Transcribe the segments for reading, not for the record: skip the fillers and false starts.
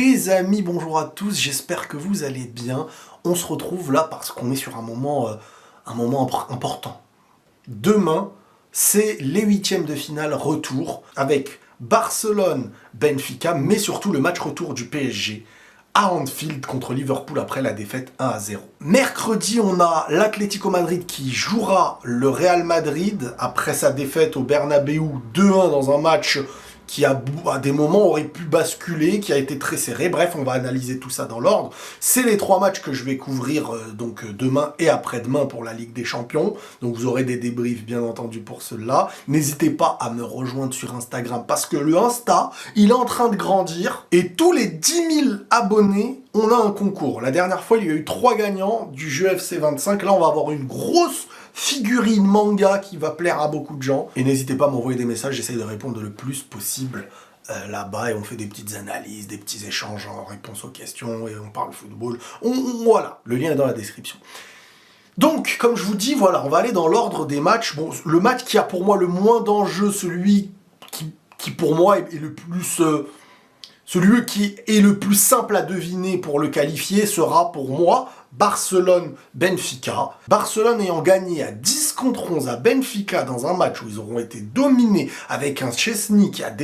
Les amis, bonjour à tous, j'espère que vous allez bien. On se retrouve là parce qu'on est sur un moment important. Demain, c'est les huitièmes de finale retour avec Barcelone-Benfica, mais surtout le match retour du PSG à Anfield contre Liverpool après la défaite 1-0. Mercredi, on a l'Atlético Madrid qui jouera le Real Madrid après sa défaite au Bernabéu 2-1 dans un match qui à des moments aurait pu basculer, qui a été très serré. Bref, on va analyser tout ça dans l'ordre. C'est les trois matchs que je vais couvrir demain et après-demain pour la Ligue des Champions. Donc vous aurez des débriefs bien entendu pour ceux-là. N'hésitez pas à me rejoindre sur Instagram parce que le Insta, il est en train de grandir et tous les 10 000 abonnés, on a un concours. La dernière fois, il y a eu 3 gagnants du jeu FC 25. Là, on va avoir une grosse figurine manga qui va plaire à beaucoup de gens. Et n'hésitez pas à m'envoyer des messages, j'essaie de répondre le plus possible là-bas. Et on fait des petites analyses, des petits échanges en réponse aux questions. Et on parle football. Voilà, le lien est dans la description. Donc, comme je vous dis, voilà, on va aller dans l'ordre des matchs. Bon, le match qui a pour moi le moins d'enjeu, celui qui pour moi est le plus... celui qui est le plus simple à deviner pour le qualifier sera pour moi Barcelone-Benfica. Barcelone ayant gagné à 10-11 à Benfica dans un match où ils auront été dominés avec un Chesney qui a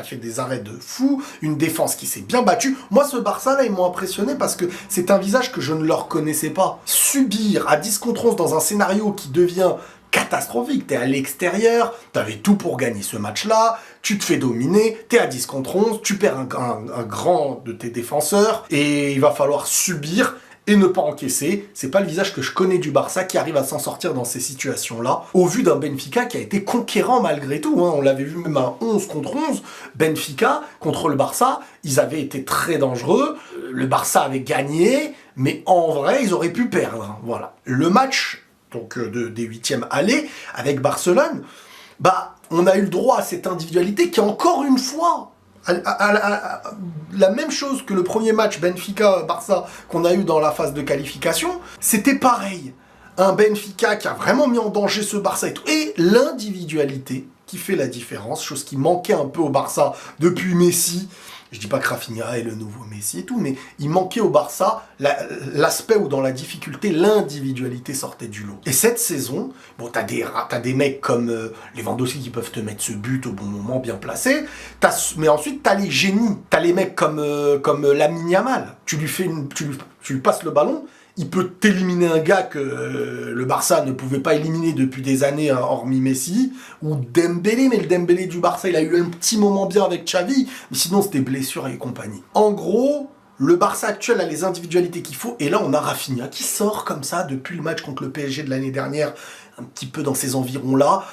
fait des arrêts de fou, une défense qui s'est bien battue. Moi, ce Barça-là, ils m'ont impressionné parce que c'est un visage que je ne leur connaissais pas. Subir à 10-11 dans un scénario qui devient catastrophique, t'es à l'extérieur, t'avais tout pour gagner ce match-là, tu te fais dominer, t'es à 10-11, tu perds un grand de tes défenseurs, et il va falloir subir et ne pas encaisser. C'est pas le visage que je connais du Barça qui arrive à s'en sortir dans ces situations-là, au vu d'un Benfica qui a été conquérant malgré tout, hein. On l'avait vu même à 11-11, Benfica contre le Barça, ils avaient été très dangereux, le Barça avait gagné, mais en vrai, ils auraient pu perdre, voilà. Le match donc des huitièmes aller avec Barcelone, on a eu le droit à cette individualité qui, encore une fois, la même chose que le premier match Benfica-Barça qu'on a eu dans la phase de qualification, c'était pareil. Un Benfica qui a vraiment mis en danger ce Barça et tout. Et l'individualité qui fait la différence, chose qui manquait un peu au Barça depuis Messi. Je dis pas que Rafinha est le nouveau Messi et tout, mais il manquait au Barça l'aspect où dans la difficulté, l'individualité sortait du lot. Et cette saison, bon, t'as des mecs comme Lewandowski qui peuvent te mettre ce but au bon moment, bien placé, mais ensuite t'as les génies, t'as les mecs comme Lamine Yamal. Tu lui passes le ballon, il peut t'éliminer un gars que le Barça ne pouvait pas éliminer depuis des années, hein, hormis Messi, ou Dembélé, mais le Dembélé du Barça, il a eu un petit moment bien avec Xavi, mais sinon c'était blessure et compagnie. En gros, le Barça actuel a les individualités qu'il faut, et là on a Rafinha qui sort comme ça depuis le match contre le PSG de l'année dernière, un petit peu dans ces environs-là,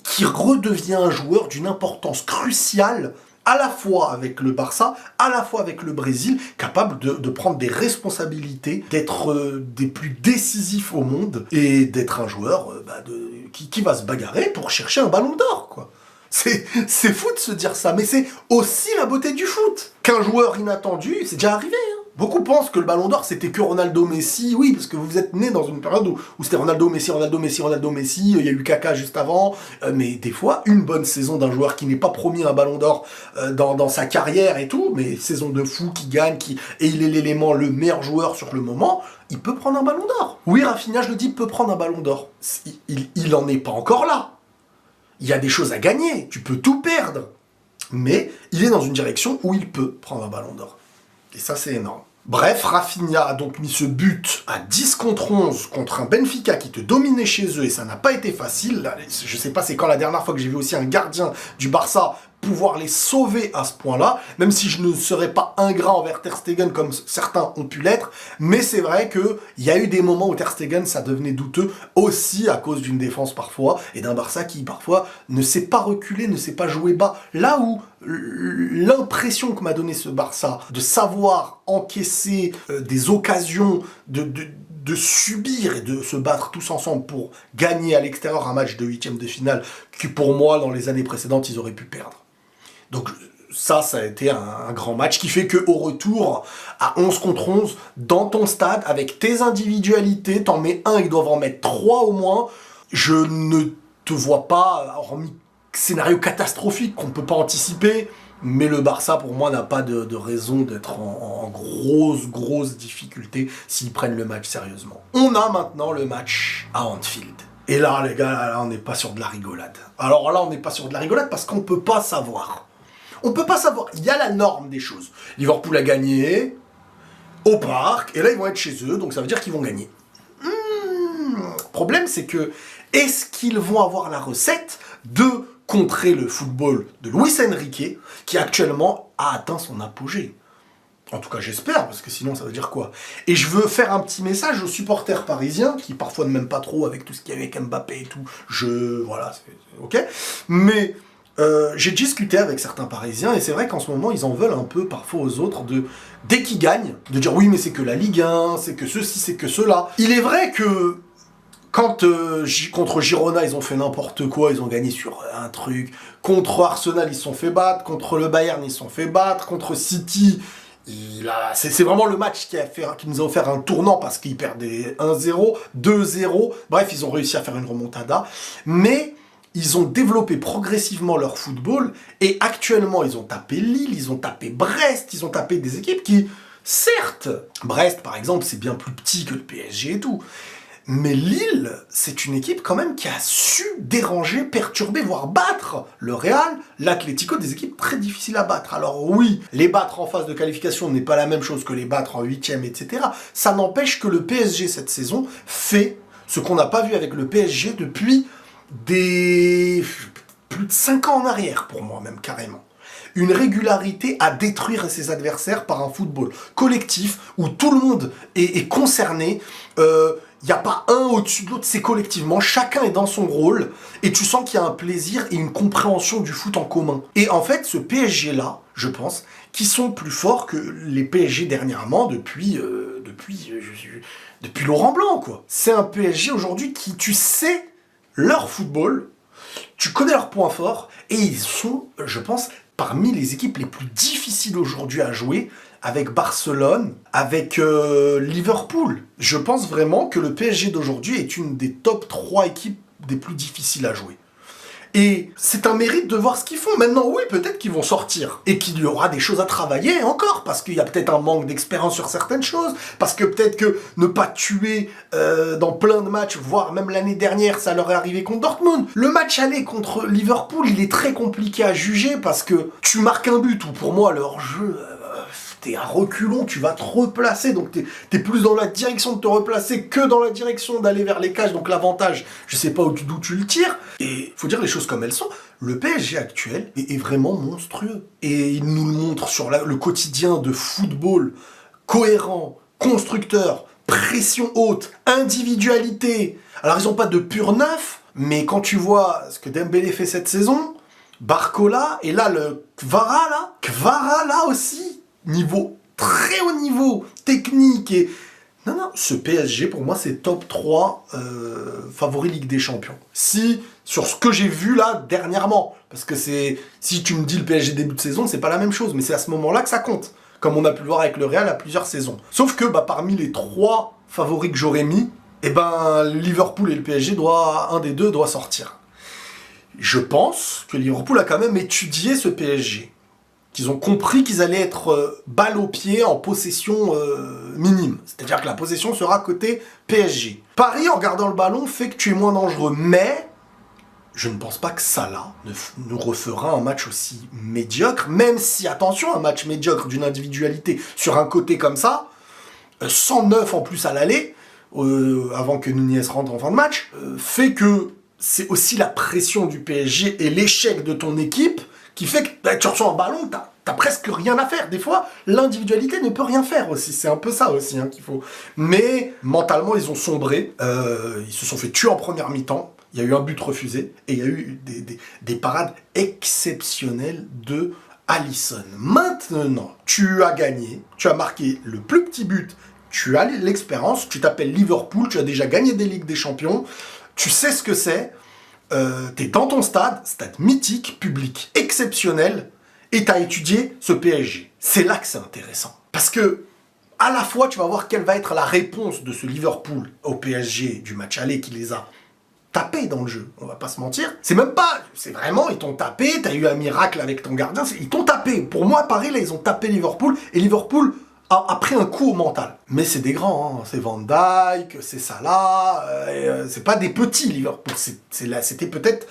qui redevient un joueur d'une importance cruciale, à la fois avec le Barça, à la fois avec le Brésil, capable de prendre des responsabilités, d'être des plus décisifs au monde, et d'être un joueur qui va se bagarrer pour chercher un ballon d'or, quoi. C'est fou de se dire ça, mais c'est aussi la beauté du foot. Qu'un joueur inattendu, c'est déjà arrivé, hein. Beaucoup pensent que le Ballon d'Or c'était que Ronaldo Messi, oui, parce que vous êtes né dans une période où c'était Ronaldo Messi, il y a eu Kaka juste avant, mais des fois, une bonne saison d'un joueur qui n'est pas promis un Ballon d'Or dans sa carrière et tout, mais saison de fou qui gagne, et il est l'élément, le meilleur joueur sur le moment, il peut prendre un Ballon d'Or. Oui, Rafinha, je le dis, peut prendre un Ballon d'Or. Il en est pas encore là. Il y a des choses à gagner, tu peux tout perdre, mais il est dans une direction où il peut prendre un Ballon d'Or. Et ça, c'est énorme. Bref, Rafinha a donc mis ce but à 10-11 contre un Benfica qui te dominait chez eux et ça n'a pas été facile. Je sais pas c'est quand la dernière fois que j'ai vu aussi un gardien du Barça pouvoir les sauver à ce point-là, même si je ne serais pas ingrat envers Ter Stegen comme certains ont pu l'être, mais c'est vrai qu'il y a eu des moments où Ter Stegen ça devenait douteux aussi à cause d'une défense parfois et d'un Barça qui parfois ne sait pas reculer, ne sait pas jouer bas. Là où l'impression que m'a donné ce Barça de savoir encaisser des occasions de subir et de se battre tous ensemble pour gagner à l'extérieur un match de huitième de finale qui pour moi dans les années précédentes ils auraient pu perdre. Donc ça a été un grand match qui fait qu'au retour, à 11-11, dans ton stade, avec tes individualités, t'en mets un, ils doivent en mettre 3 au moins, je ne te vois pas, hormis scénario catastrophique qu'on ne peut pas anticiper, Mais le Barça, pour moi, n'a pas de raison d'être en grosse difficulté s'ils prennent le match sérieusement. On a maintenant le match à Anfield. Et là, les gars, là, on n'est pas sur de la rigolade. Alors là, on n'est pas sur de la rigolade parce qu'on peut pas savoir. On peut pas savoir. Il y a la norme des choses. Liverpool a gagné au parc, et là, ils vont être chez eux, donc ça veut dire qu'ils vont gagner. Le problème, c'est que, est-ce qu'ils vont avoir la recette de contrer le football de Luis Enrique, qui actuellement a atteint son apogée? En tout cas, j'espère, parce que sinon, ça veut dire quoi? Et je veux faire un petit message aux supporters parisiens, qui parfois ne m'aiment pas trop avec tout ce qu'il y a avec Mbappé et tout. Voilà, c'est ok. Mais j'ai discuté avec certains Parisiens, et c'est vrai qu'en ce moment, ils en veulent un peu parfois aux autres, dès qu'ils gagnent, de dire oui, mais c'est que la Ligue 1, c'est que ceci, c'est que cela. Il est vrai que quand contre Girona, ils ont fait n'importe quoi, ils ont gagné sur un truc. Contre Arsenal, ils se sont fait battre. Contre le Bayern, ils se sont fait battre. Contre City, c'est vraiment le match qui nous a offert un tournant parce qu'ils perdaient 1-0, 2-0. Bref, ils ont réussi à faire une remontada. Mais ils ont développé progressivement leur football. Et actuellement, ils ont tapé Lille, ils ont tapé Brest, ils ont tapé des équipes qui, certes, Brest, par exemple, c'est bien plus petit que le PSG et tout. Mais Lille, c'est une équipe quand même qui a su déranger, perturber, voire battre le Real, l'Atlético, des équipes très difficiles à battre. Alors oui, les battre en phase de qualification n'est pas la même chose que les battre en 8e, etc. Ça n'empêche que le PSG cette saison fait ce qu'on n'a pas vu avec le PSG depuis plus de 5 ans en arrière, pour moi même carrément. Une régularité à détruire ses adversaires par un football collectif où tout le monde est concerné. Il n'y a pas un au-dessus de l'autre, c'est collectivement, chacun est dans son rôle, et tu sens qu'il y a un plaisir et une compréhension du foot en commun. Et en fait, ce PSG-là, je pense, qui sont plus forts que les PSG dernièrement depuis Laurent Blanc, quoi. C'est un PSG aujourd'hui qui, tu sais, leur football, tu connais leurs points forts, et ils sont, je pense, parmi les équipes les plus difficiles aujourd'hui à jouer, avec Barcelone, avec Liverpool. Je pense vraiment que le PSG d'aujourd'hui est une des top 3 équipes des plus difficiles à jouer. Et c'est un mérite de voir ce qu'ils font. Maintenant, oui, peut-être qu'ils vont sortir. Et qu'il y aura des choses à travailler encore. Parce qu'il y a peut-être un manque d'expérience sur certaines choses. Parce que peut-être que ne pas tuer dans plein de matchs, voire même l'année dernière, ça leur est arrivé contre Dortmund. Le match aller contre Liverpool, il est très compliqué à juger. Parce que tu marques un but, ou pour moi, leur jeu... t'es à reculons, tu vas te replacer, donc t'es plus dans la direction de te replacer que dans la direction d'aller vers les cages, donc l'avantage, je sais pas d'où tu le tires, et faut dire les choses comme elles sont, le PSG actuel est vraiment monstrueux, et il nous le montre sur le quotidien de football cohérent, constructeur, pression haute, individualité, alors ils ont pas de pur neuf, mais quand tu vois ce que Dembélé fait cette saison, Barcola, et là le Kvara là aussi, très haut niveau, technique et... Non, ce PSG, pour moi, c'est top 3 favori Ligue des Champions. Sur ce que j'ai vu là, dernièrement, parce que si tu me dis le PSG début de saison, c'est pas la même chose, mais c'est à ce moment-là que ça compte, comme on a pu le voir avec le Real à plusieurs saisons. Sauf que, parmi les 3 favoris que j'aurais mis, Liverpool et le PSG, un des deux doit sortir. Je pense que Liverpool a quand même étudié ce PSG. Qu'ils ont compris qu'ils allaient être balle au pied en possession minime. C'est-à-dire que la possession sera côté PSG. Paris, en gardant le ballon, fait que tu es moins dangereux. Mais je ne pense pas que Salah nous refera un match aussi médiocre. Même si, attention, un match médiocre d'une individualité sur un côté comme ça, 109 en plus à l'aller, avant que Nunez rentre en fin de match, fait que c'est aussi la pression du PSG et l'échec de ton équipe qui fait que tu reçois un ballon, t'as presque rien à faire. Des fois, l'individualité ne peut rien faire aussi. C'est un peu ça aussi qu'il faut. Mais mentalement, ils ont sombré. Ils se sont fait tuer en première mi-temps. Il y a eu un but refusé. Et il y a eu des parades exceptionnelles de Alisson. Maintenant, tu as gagné. Tu as marqué le plus petit but. Tu as l'expérience. Tu t'appelles Liverpool. Tu as déjà gagné des Ligues des Champions. Tu sais ce que c'est. T'es dans ton stade mythique, public exceptionnel, et t'as étudié ce PSG. C'est là que c'est intéressant. Parce que, à la fois, tu vas voir quelle va être la réponse de ce Liverpool au PSG du match aller qui les a tapé dans le jeu, on va pas se mentir. C'est même pas, c'est vraiment, ils t'ont tapé, t'as eu un miracle avec ton gardien, ils t'ont tapé. Pour moi, Paris, là, ils ont tapé Liverpool, et Liverpool a pris un coup au mental. Mais c'est des grands, hein. C'est Van Dijk, c'est Salah, c'est pas des petits Liverpool. C'était peut-être,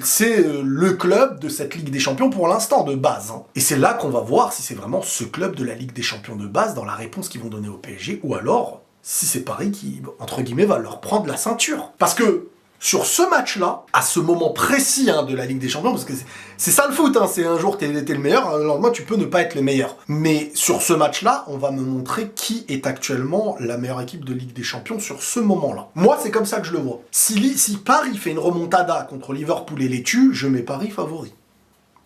c'est le club de cette Ligue des Champions pour l'instant, de base. Hein. Et c'est là qu'on va voir si c'est vraiment ce club de la Ligue des Champions de base dans la réponse qu'ils vont donner au PSG, ou alors si c'est Paris qui, entre guillemets, va leur prendre la ceinture. Parce que sur ce match-là, à ce moment précis de la Ligue des Champions, parce que c'est ça le foot, c'est un jour t'es le meilleur, le lendemain tu peux ne pas être le meilleur. Mais sur ce match-là, on va me montrer qui est actuellement la meilleure équipe de Ligue des Champions sur ce moment-là. Moi, c'est comme ça que je le vois. Si Paris fait une remontada contre Liverpool et les tue, je mets Paris favori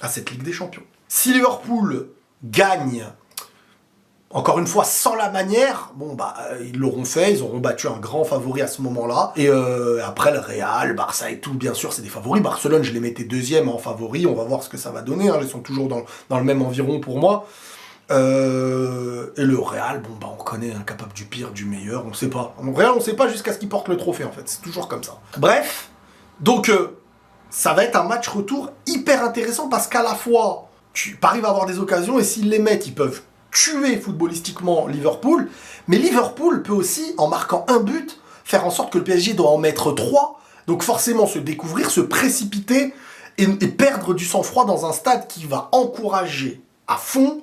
à cette Ligue des Champions. Si Liverpool gagne, encore une fois, sans la manière, ils l'auront fait, ils auront battu un grand favori à ce moment-là. Et après, le Real, Barça et tout, bien sûr, c'est des favoris. Barcelone, je les mettais deuxième en favori, on va voir ce que ça va donner, ils sont toujours dans le même environ pour moi. Et le Real, on connaît, capable du pire, du meilleur, on sait pas. En Real, on sait pas jusqu'à ce qu'il porte le trophée, en fait, c'est toujours comme ça. Bref, donc, ça va être un match retour hyper intéressant, parce qu'à la fois, Paris va avoir des occasions, et s'ils les mettent, ils peuvent tuer footballistiquement Liverpool, mais Liverpool peut aussi, en marquant un but, faire en sorte que le PSG doit en mettre 3, donc forcément se découvrir, se précipiter et perdre du sang-froid dans un stade qui va encourager à fond.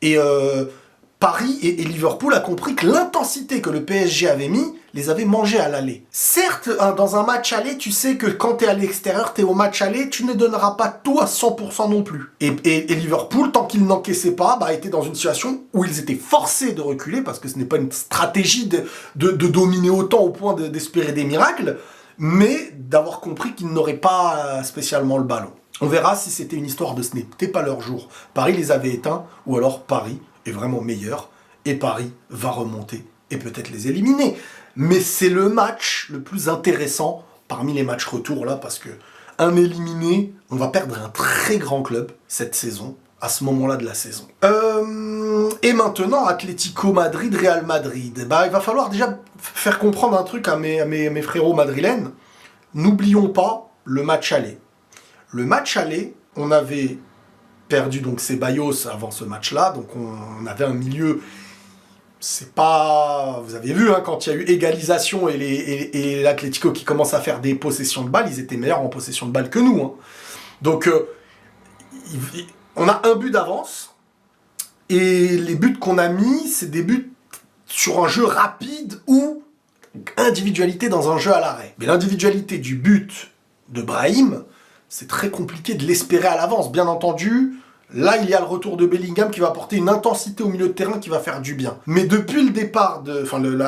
Et Paris et Liverpool a compris que l'intensité que le PSG avait mis les avait mangés à l'aller. Certes, dans un match aller, tu sais que quand t'es à l'extérieur, t'es au match aller, tu ne donneras pas tout à 100% non plus. Et Liverpool, tant qu'ils n'encaissaient pas, était dans une situation où ils étaient forcés de reculer, parce que ce n'est pas une stratégie de dominer autant au point d'espérer des miracles, mais d'avoir compris qu'ils n'auraient pas spécialement le ballon. On verra si c'était une histoire de ce n'était pas leur jour. Paris les avait éteints, ou alors Paris est vraiment meilleur, et Paris va remonter et peut-être les éliminer. Mais c'est le match le plus intéressant parmi les matchs retour là, parce que un éliminé, on va perdre un très grand club cette saison, à ce moment-là de la saison. Et maintenant, Atlético Madrid, Real Madrid. Il va falloir déjà faire comprendre un truc à mes frérots madrilènes. N'oublions pas le match aller. Le match aller, on avait perdu donc Ceballos avant ce match-là, donc on avait un milieu. C'est pas... Vous avez vu, quand il y a eu égalisation et l'Atlético qui commence à faire des possessions de balles, ils étaient meilleurs en possession de balles que nous. Donc, on a un but d'avance, et les buts qu'on a mis, c'est des buts sur un jeu rapide ou individualité dans un jeu à l'arrêt. Mais l'individualité du but de Brahim, c'est très compliqué de l'espérer à l'avance. Bien entendu, là, il y a le retour de Bellingham qui va apporter une intensité au milieu de terrain qui va faire du bien. Mais depuis le départ,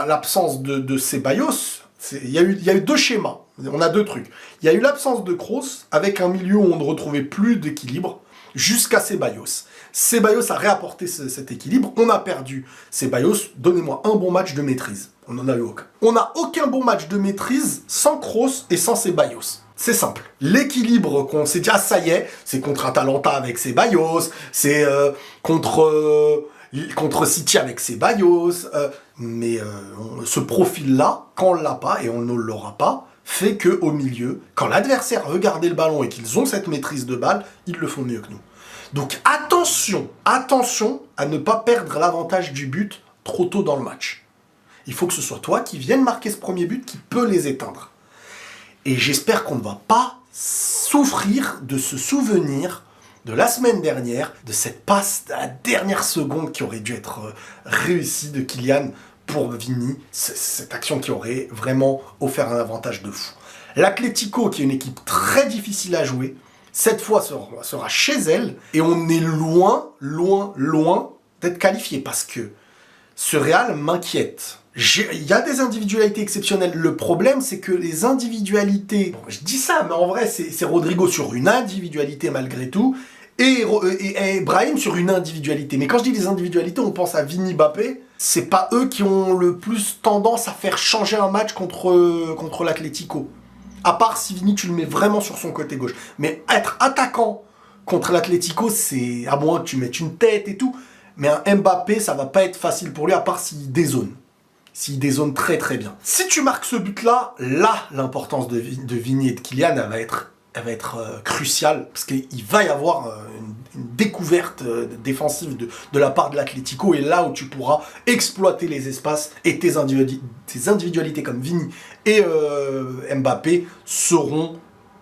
l'absence de Ceballos, il y a eu deux schémas. On a deux trucs. Il y a eu l'absence de Kroos, avec un milieu où on ne retrouvait plus d'équilibre, jusqu'à Ceballos. Ceballos a réapporté cet équilibre. On a perdu Ceballos. Donnez-moi un bon match de maîtrise. On n'en a eu aucun. On n'a aucun bon match de maîtrise sans Kroos et sans Ceballos. C'est simple. L'équilibre qu'on s'est dit, ça y est, c'est contre Atalanta avec Ceballos, c'est contre City avec Ceballos, mais ce profil-là, quand on l'a pas, et on ne l'aura pas, fait qu'au milieu, quand l'adversaire veut garder le ballon et qu'ils ont cette maîtrise de balle, ils le font mieux que nous. Donc attention à ne pas perdre l'avantage du but trop tôt dans le match. Il faut que ce soit toi qui viennes marquer ce premier but qui peut les éteindre. Et j'espère qu'on ne va pas souffrir de ce souvenir de la semaine dernière, de cette passe à la dernière seconde qui aurait dû être réussie de Kylian pour Vini, cette action qui aurait vraiment offert un avantage de fou. L'Atlético, qui est une équipe très difficile à jouer, cette fois sera chez elle, et on est loin d'être qualifié, parce que ce Real m'inquiète. Il y a des individualités exceptionnelles. Le problème, c'est que les individualités... Bon, je dis ça, mais en vrai, c'est Rodrigo sur une individualité malgré tout, et Brahim sur une individualité. Mais quand je dis les individualités, on pense à Vini, Mbappé. C'est pas eux qui ont le plus tendance à faire changer un match contre l'Atlético. À part si Vini, tu le mets vraiment sur son côté gauche. Mais être attaquant contre l'Atlético, c'est... À moins que tu mettes une tête et tout. Mais un Mbappé, ça va pas être facile pour lui, à part s'il dézone. s'il dézone très très bien. Si tu marques ce but-là, là, l'importance de Vini et de Kylian, elle va être cruciale, parce qu'il va y avoir une découverte défensive de la part de l'Atlético, et là où tu pourras exploiter les espaces, et tes individualités comme Vini et Mbappé seront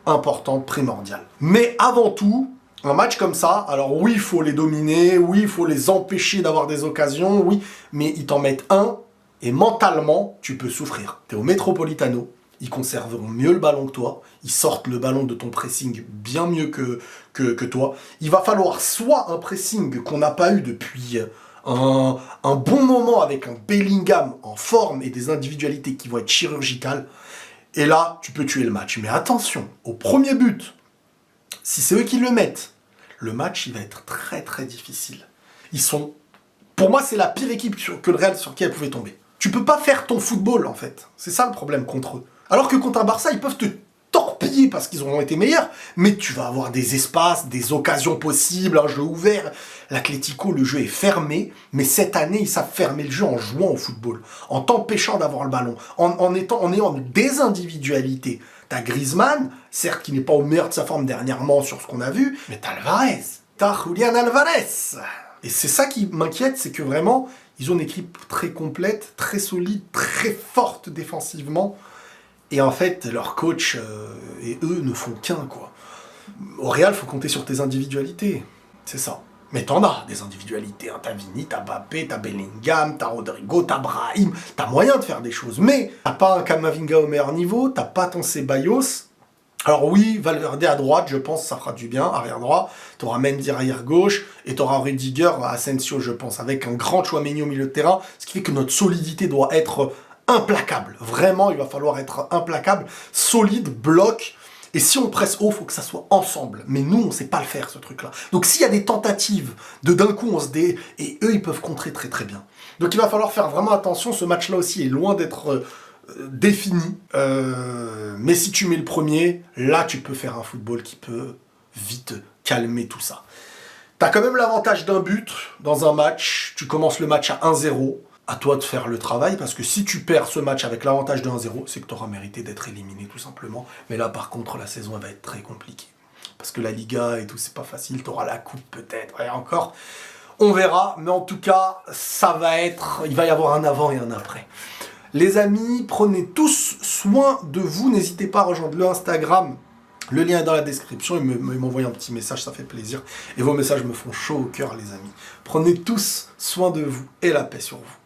importantes, primordiales. Mais avant tout, un match comme ça, alors oui, il faut les dominer, oui, il faut les empêcher d'avoir des occasions, oui, mais ils t'en mettent un, et mentalement, tu peux souffrir. T'es au Metropolitano, ils conserveront mieux le ballon que toi, ils sortent le ballon de ton pressing bien mieux que toi. Il va falloir soit un pressing qu'on n'a pas eu depuis un bon moment avec un Bellingham en forme et des individualités qui vont être chirurgicales, et là, tu peux tuer le match. Mais attention, au premier but, si c'est eux qui le mettent, le match, il va être très très difficile. Ils sont... Pour moi, c'est la pire équipe que le Real sur qui elle pouvait tomber. Tu peux pas faire ton football, en fait. C'est ça le problème contre eux. Alors que contre un Barça, ils peuvent te torpiller parce qu'ils auront été meilleurs, mais tu vas avoir des espaces, des occasions possibles, un jeu ouvert. L'Atlético, le jeu est fermé, mais cette année, ils savent fermer le jeu en jouant au football, en t'empêchant d'avoir le ballon, en ayant des individualités. T'as Griezmann, certes qui n'est pas au meilleur de sa forme dernièrement sur ce qu'on a vu, mais t'as Alvarez, t'as Julián Alvarez. Et c'est ça qui m'inquiète, c'est que vraiment, ils ont une équipe très complète, très solide, très forte défensivement. Et en fait, leur coach et eux ne font qu'un, quoi. Au Real, faut compter sur tes individualités. C'est ça. Mais t'en as des individualités. Hein. T'as Vini, t'as Mbappé, t'as Bellingham, t'as Rodrigo, t'as Brahim. T'as moyen de faire des choses. Mais t'as pas un Camavinga au meilleur niveau, t'as pas ton Ceballos. Alors oui, Valverde à droite, je pense, ça fera du bien, arrière droit. T'auras Mendy arrière gauche, et t'auras Rudiger, Asensio, je pense, avec un grand Tchouaméni au milieu de terrain. Ce qui fait que notre solidité doit être implacable. Vraiment, il va falloir être implacable, solide, bloc. Et si on presse haut, il faut que ça soit ensemble. Mais nous, on ne sait pas le faire, ce truc-là. Donc s'il y a des tentatives de d'un coup, et eux, ils peuvent contrer très très bien. Donc il va falloir faire vraiment attention. Ce match-là aussi est loin d'être défini. Mais si tu mets le premier, là, tu peux faire un football qui peut vite calmer tout ça. T'as quand même l'avantage d'un but dans un match. Tu commences le match à 1-0. À toi de faire le travail, parce que si tu perds ce match avec l'avantage de 1-0, c'est que tu auras mérité d'être éliminé, tout simplement. Mais là, par contre, la saison, elle va être très compliquée. Parce que la Liga et tout, c'est pas facile. Tu auras la coupe, peut-être, et encore. On verra, mais en tout cas, il va y avoir un avant et un après. Les amis, prenez tous soin de vous. N'hésitez pas à rejoindre le Instagram. Le lien est dans la description, et m'envoyer un petit message, ça fait plaisir. Et vos messages me font chaud au cœur, les amis. Prenez tous soin de vous, et la paix sur vous.